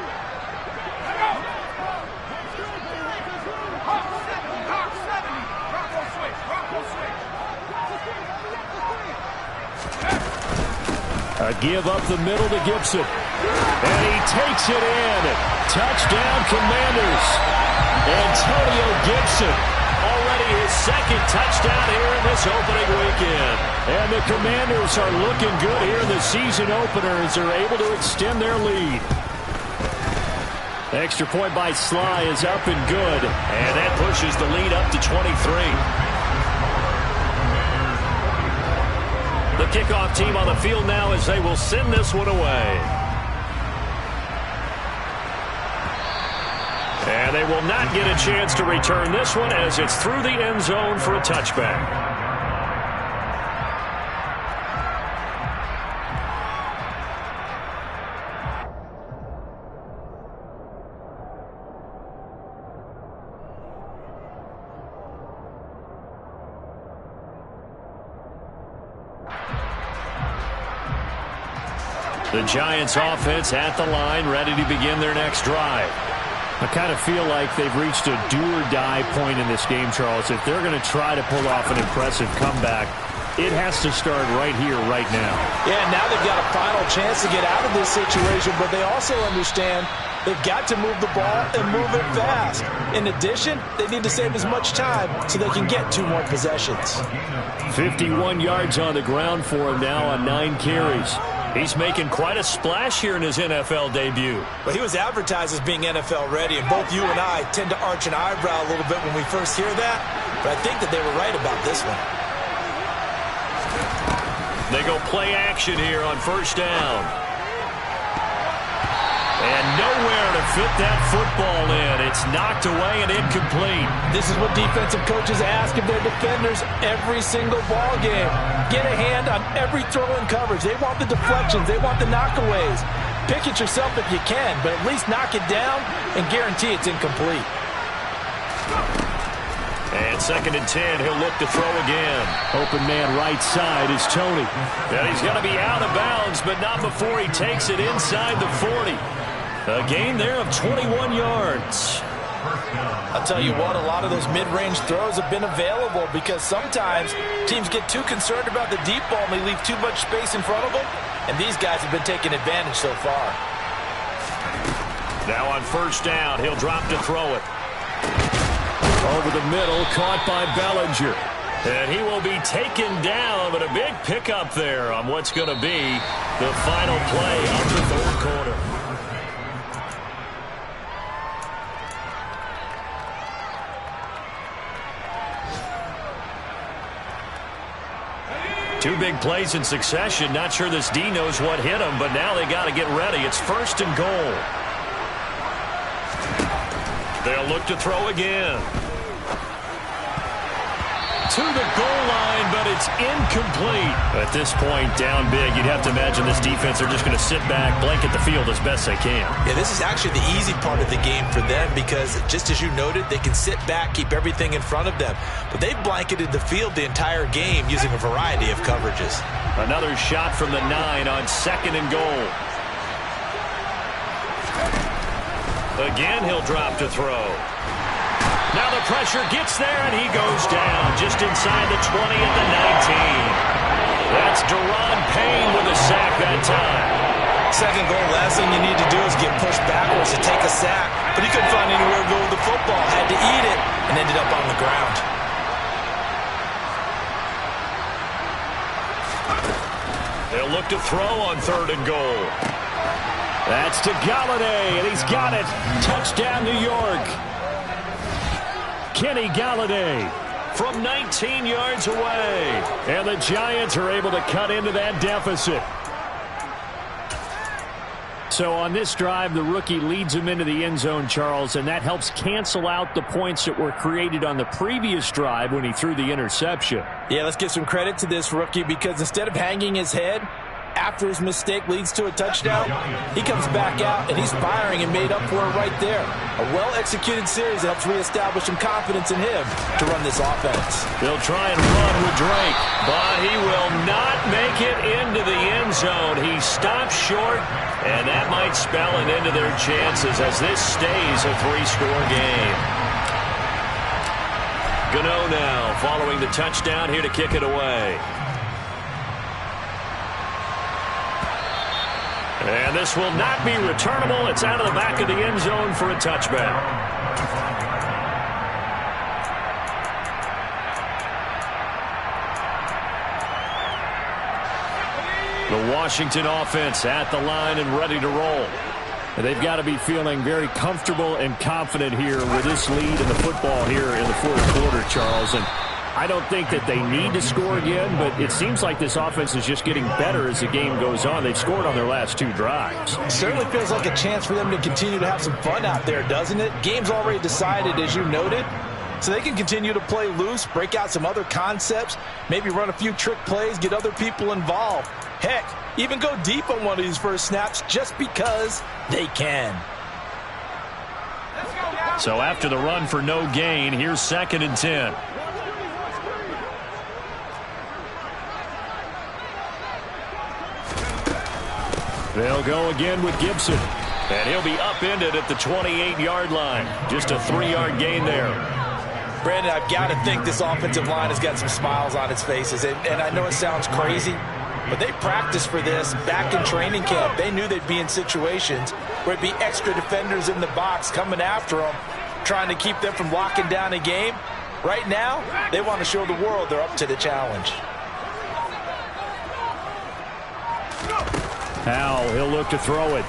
B: A give up the middle to Gibson. And he takes it in. Touchdown, Commanders. Antonio Gibson.
A: Already his second touchdown here in this opening weekend.
B: And the Commanders are looking good here in the season opener as they're able to extend their lead. The extra point by Sly is up and good.
A: And that pushes the lead up to 23. The kickoff team on the field now as they will send this one away. And they will not get a chance to return this one as it's through the end zone for a touchback. The Giants offense at the line, ready to begin their next drive.
B: I kind of feel like they've reached a do-or-die point in this game, Charles. If they're going to try to pull off an impressive comeback, it has to start right here, right now.
C: Yeah, now they've got a final chance to get out of this situation, but they also understand they've got to move the ball and move it fast. In addition, they need to save as much time so they can get 2 more possessions.
B: 51 yards on the ground for him now on 9 carries.
A: He's making quite a splash here in his NFL debut.
C: Well, he was advertised as being NFL ready, and both you and I tend to arch an eyebrow a little bit when we first hear that, but I think that they were right about this one.
A: They go play action here on first down. And nowhere to fit that football in. It's knocked away and incomplete.
C: This is what defensive coaches ask of their defenders every single ball game. Get a hand on every throw in coverage. They want the deflections. They want the knockaways. Pick it yourself if you can, but at least knock it down and guarantee it's incomplete.
A: And 2nd and 10, he'll look to throw again.
B: Open man right side is Tony.
A: And he's going to be out of bounds, but not before he takes it inside the 40. A gain there of 21 yards.
C: I'll tell you what, a lot of those mid-range throws have been available because sometimes teams get too concerned about the deep ball and they leave too much space in front of them, and these guys have been taking advantage so far.
A: Now on first down, he'll drop to throw it.
B: Over the middle, caught by Bellinger.
A: And he will be taken down, but a big pickup there on what's going to be the final play of the 3rd quarter. Two big plays in succession. Not sure this D knows what hit him, but now they got to get ready. It's 1st and goal. They'll look to throw again. To the goal line, but it's incomplete. At this point, down big, you'd have to imagine this defense are just going to sit back, blanket the field as best they can.
C: Yeah, this is actually the easy part of the game for them because, just as you noted, they can sit back, keep everything in front of them. But they've blanketed the field the entire game using a variety of coverages.
A: Another shot from the 9 on 2nd and goal. Again, he'll drop to throw. Now the pressure gets there, and he goes down just inside the 20 at the 19. That's Deron Payne with a sack that time.
C: 2nd goal, last thing you need to do is get pushed backwards to take a sack. But he couldn't find anywhere to go with the football. Had to eat it and ended up on the ground.
A: They'll look to throw on 3rd and goal.
B: That's to Galladay, and he's got it. Touchdown, New York. Kenny Galladay
A: from 19 yards away.
B: And the Giants are able to cut into that deficit. So on this drive, the rookie leads him into the end zone, Charles, and that helps cancel out the points that were created on the previous drive when he threw the interception.
C: Yeah, let's give some credit to this rookie because instead of hanging his head after his mistake leads to a touchdown, he comes back out and he's firing and made up for it right there. A well-executed series that helps reestablish some confidence in him to run this offense.
A: They'll try and run with Drake, but he will not make it into the end zone. He stops short, and that might spell an end to their chances as this stays a 3-score game. Gano now following the touchdown here to kick it away. And this will not be returnable. It's out of the back of the end zone for a touchback. The Washington offense at the line and ready to roll. And they've got to be feeling very comfortable and confident here with this lead in the football here in the fourth quarter, Charles. And I don't think that they need to score again, but it seems like this offense is just getting better as the game goes on. They've scored on their last 2 drives.
C: It certainly feels like a chance for them to continue to have some fun out there, doesn't it? Game's already decided, as you noted. So they can continue to play loose, break out some other concepts, maybe run a few trick plays, get other people involved. Heck, even go deep on one of these first snaps just because they can.
A: So after the run for no gain, here's 2nd and 10. They'll go again with Gibson. And he'll be upended at the 28-yard line. Just a 3-yard gain there.
C: Brandon, I've got to think this offensive line has got some smiles on its faces. And I know it sounds crazy, but they practiced for this back in training camp. They knew they'd be in situations where it'd be extra defenders in the box coming after them, trying to keep them from locking down a game. Right now, they want to show the world they're up to the challenge.
B: Howell, he'll look to throw it.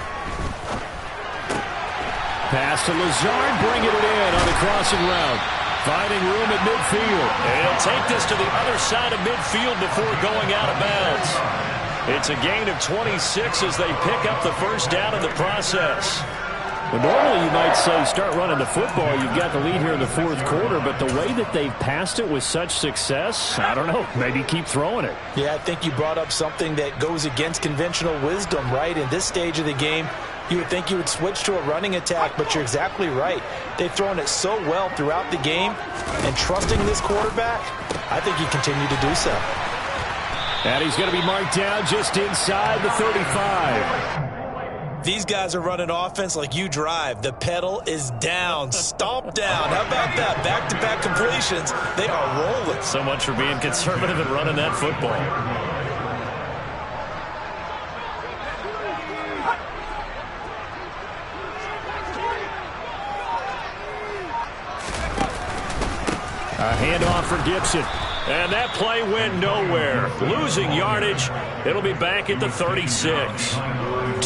B: Pass to Lazard, bringing it in on the crossing route. Finding room at midfield.
A: And he'll take this to the other side of midfield before going out of bounds. It's a gain of 26 as they pick up the first down in the process.
B: Well, normally you might say start running the football. You've got the lead here in the fourth quarter, but the way that they've passed it with such success, I don't know, maybe keep throwing it.
C: Yeah, I think you brought up something that goes against conventional wisdom, right? In this stage of the game, you would think you would switch to a running attack, but you're exactly right. They've thrown it so well throughout the game, and trusting this quarterback, I think you continue to do so.
B: And he's going to be marked down just inside the 35.
C: These guys are running offense like you drive. The pedal is down, stomp down. How about that? Back-to-back completions. They are rolling.
A: So much for being conservative and running that football.
B: A handoff for Gibson.
A: And that play went nowhere. Losing yardage. It'll be back at the 36.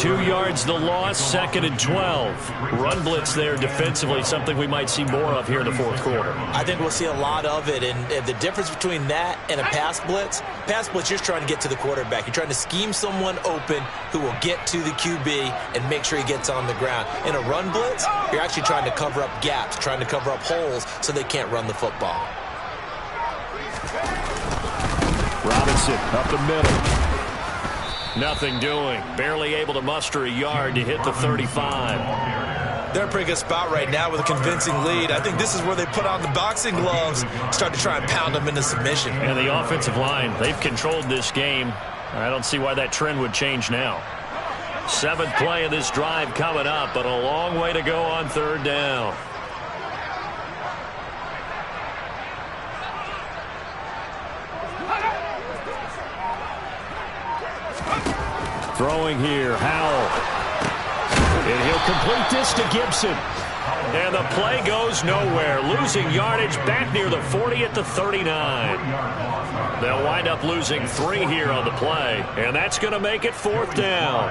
A: 2 yards the loss, 2nd and 12. Run blitz there defensively, something we might see more of here in the fourth quarter.
C: I think we'll see a lot of it, and the difference between that and a pass blitz, you're just trying to get to the quarterback. You're trying to scheme someone open who will get to the QB and make sure he gets on the ground. In a run blitz, you're actually trying to cover up gaps, trying to cover up holes so they can't run the football.
B: Robinson up the middle.
A: Nothing doing. Barely able to muster a yard to hit the 35.
C: They're in a pretty good spot right now with a convincing lead. I think this is where they put on the boxing gloves, start to try and pound them into submission.
A: And the offensive line, they've controlled this game. I don't see why that trend would change now. 7th play of this drive coming up, but a long way to go on 3rd down.
B: Throwing here, Howell.
A: And he'll complete this to Gibson. And the play goes nowhere. Losing yardage back near the 40 at the 39. They'll wind up losing 3 here on the play. And that's going to make it 4th down.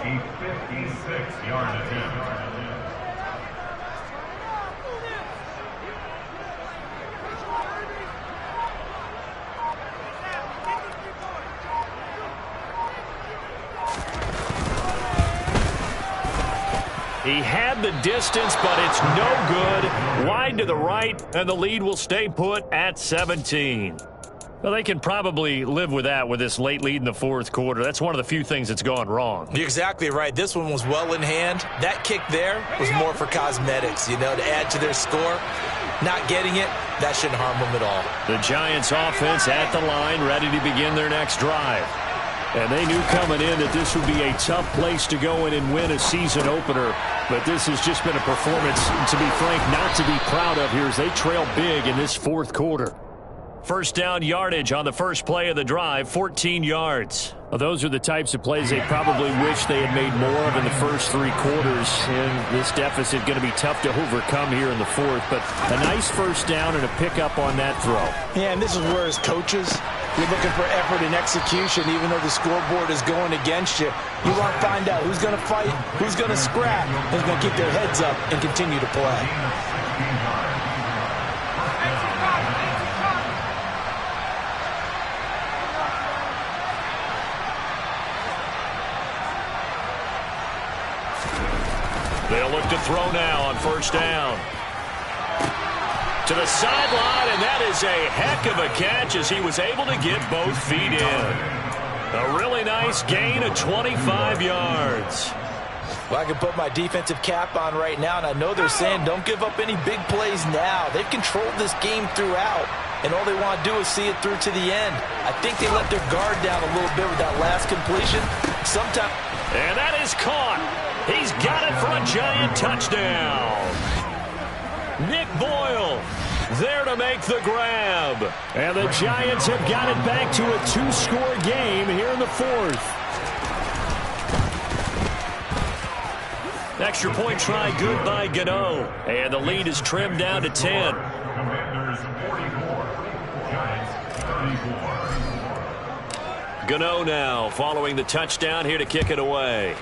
A: A 56-yard attempt. He had the distance, but it's no good. Wide to the right, and the lead will stay put at 17. Well, they can probably live with that with this late lead in the fourth quarter. That's one of the few things that's gone wrong.
C: You're exactly right. This one was well in hand. That kick there was more for cosmetics, to add to their score. Not getting it, that shouldn't harm them at all.
A: The Giants offense at the line, ready to begin their next drive.
B: And they knew coming in that this would be a tough place to go in and win a season opener. But this has just been a performance, to be frank, not to be proud of here as they trail big in this fourth quarter.
A: first down yardage on the first play of the drive, 14 yards.
B: Well, those are the types of plays they probably wish they had made more of in the first 3 quarters. And this deficit going to be tough to overcome here in the fourth. But a nice first down and a pickup on that throw.
C: Yeah, and this is where as coaches, you're looking for effort and execution, even though the scoreboard is going against you. You want to find out who's going to fight, who's going to scrap, who's going to keep their heads up and continue to play.
A: They'll look to throw now on first down. To the sideline, and that is a heck of a catch as he was able to get both feet in. A really nice gain of 25 yards.
C: Well, I can put my defensive cap on right now, and I know they're saying don't give up any big plays now. They've controlled this game throughout, and all they want to do is see it through to the end. I think they let their guard down a little bit with that last completion.
A: And that is caught. He's got it for a giant touchdown. Nick Boyle there to make the grab.
B: And the Giants have got it back to a 2-score game here in the fourth.
A: Extra point try good by Gano. And the lead is trimmed down to 10. Gano now following the touchdown here to kick it away.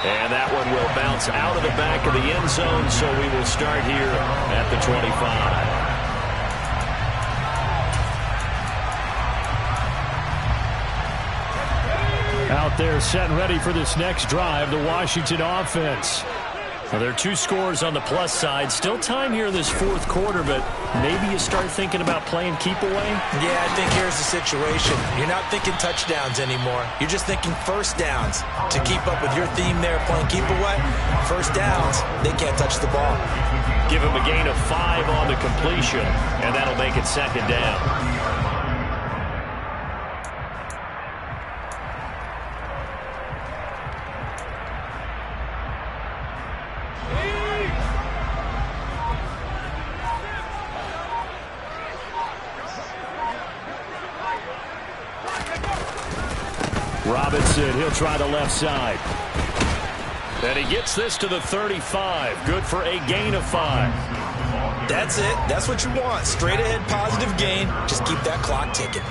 A: And that one will bounce out of the back of the end zone, so we will start here at the 25.
B: Out there set and ready for this next drive, the Washington offense.
A: Well, there are 2 scores on the plus side. Still time here in this fourth quarter, but maybe you start thinking about playing keep away?
C: Yeah, I think here's the situation. You're not thinking touchdowns anymore. You're just thinking first downs. To keep up with your theme there, playing keep away, first downs, they can't touch the ball.
A: Give him a gain of 5 on the completion, and that'll make it second down.
B: Robinson, he'll try the left side.
A: And he gets this to the 35. Good for a gain of 5.
C: That's it. That's what you want. Straight ahead positive gain. Just keep that clock ticking.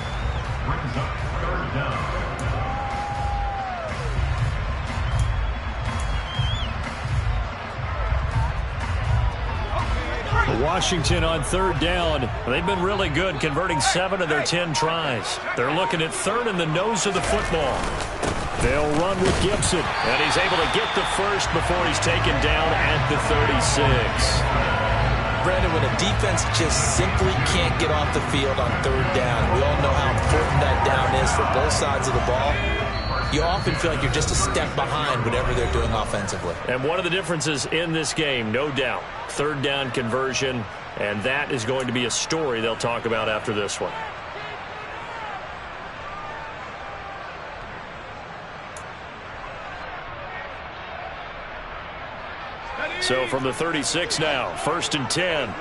B: Washington on third down.
A: They've been really good, converting 7 of their 10 tries. They're looking at third in the nose of the football.
B: They'll run with Gibson.
A: And he's able to get the first before he's taken down at the 36.
C: Brandon, when a defense just simply can't get off the field on third down, we all know how important that down is for both sides of the ball. You often feel like you're just a step behind whatever they're doing offensively.
A: And one of the differences in this game, no doubt, third down conversion, and that is going to be a story they'll talk about after this one. So from the 36 now, 1st and 10.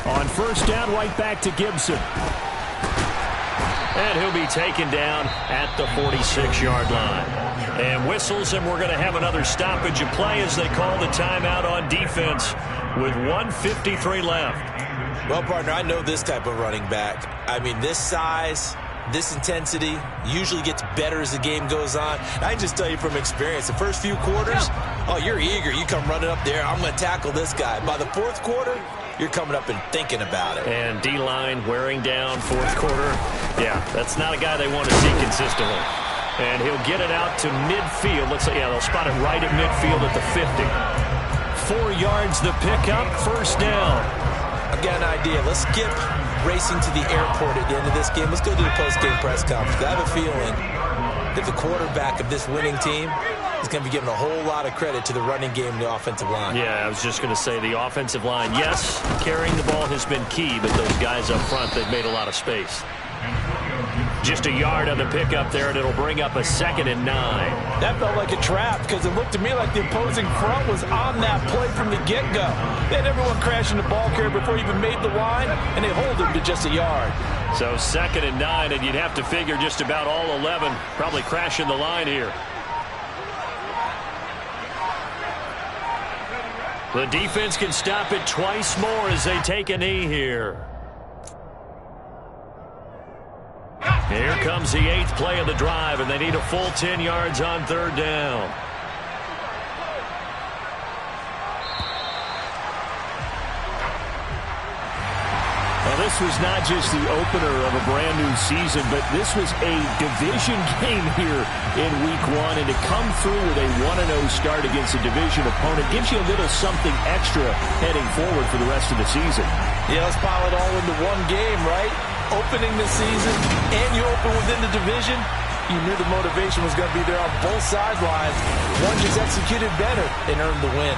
B: On first down, right back to Gibson.
A: And he'll be taken down at the 46-yard line. And whistles, and we're going to have another stoppage of play as they call the timeout on defense with 1:53 left.
C: Well, partner, I know this type of running back. I mean, this size, this intensity usually gets better as the game goes on. I can just tell you from experience, the first few quarters, oh, you're eager. You come running up there, I'm going to tackle this guy. By the fourth quarter, you're coming up and thinking about it.
A: And D-line wearing down fourth quarter. Yeah, that's not a guy they want to see consistently. And he'll get it out to midfield. Looks like, yeah, they'll spot it right at midfield at the 50. 4 yards the pickup, first down.
C: I've got an idea. Let's skip racing to the airport at the end of this game. Let's go to the post-game press conference. I have a feeling that the quarterback of this winning team is going to be given a whole lot of credit to the running game and the offensive line.
A: Yeah, I was just going to say the offensive line, yes, carrying the ball has been key, but those guys up front, they've made a lot of space. Just a yard on the pickup there, and it'll bring up a 2nd and 9.
C: That felt like a trap because it looked to me like the opposing front was on that play from the get-go. They had everyone crashing the ball carrier before he even made the line, and they hold him to just a yard.
A: So 2nd and 9, and you'd have to figure just about all 11 probably crashing the line here. The defense can stop it twice more as they take a knee here. Here comes the 8th play of the drive, and they need a full 10 yards on 3rd down.
B: Well, this was not just the opener of a brand new season, but this was a division game here in Week 1, and to come through with a 1-0 start against a division opponent gives you a little something extra heading forward for the rest of the season.
C: Yeah, let's pile it all into one game, right? Opening the season, and you open within the division, you knew the motivation was going to be there on both sidelines. One just executed better and earned the win.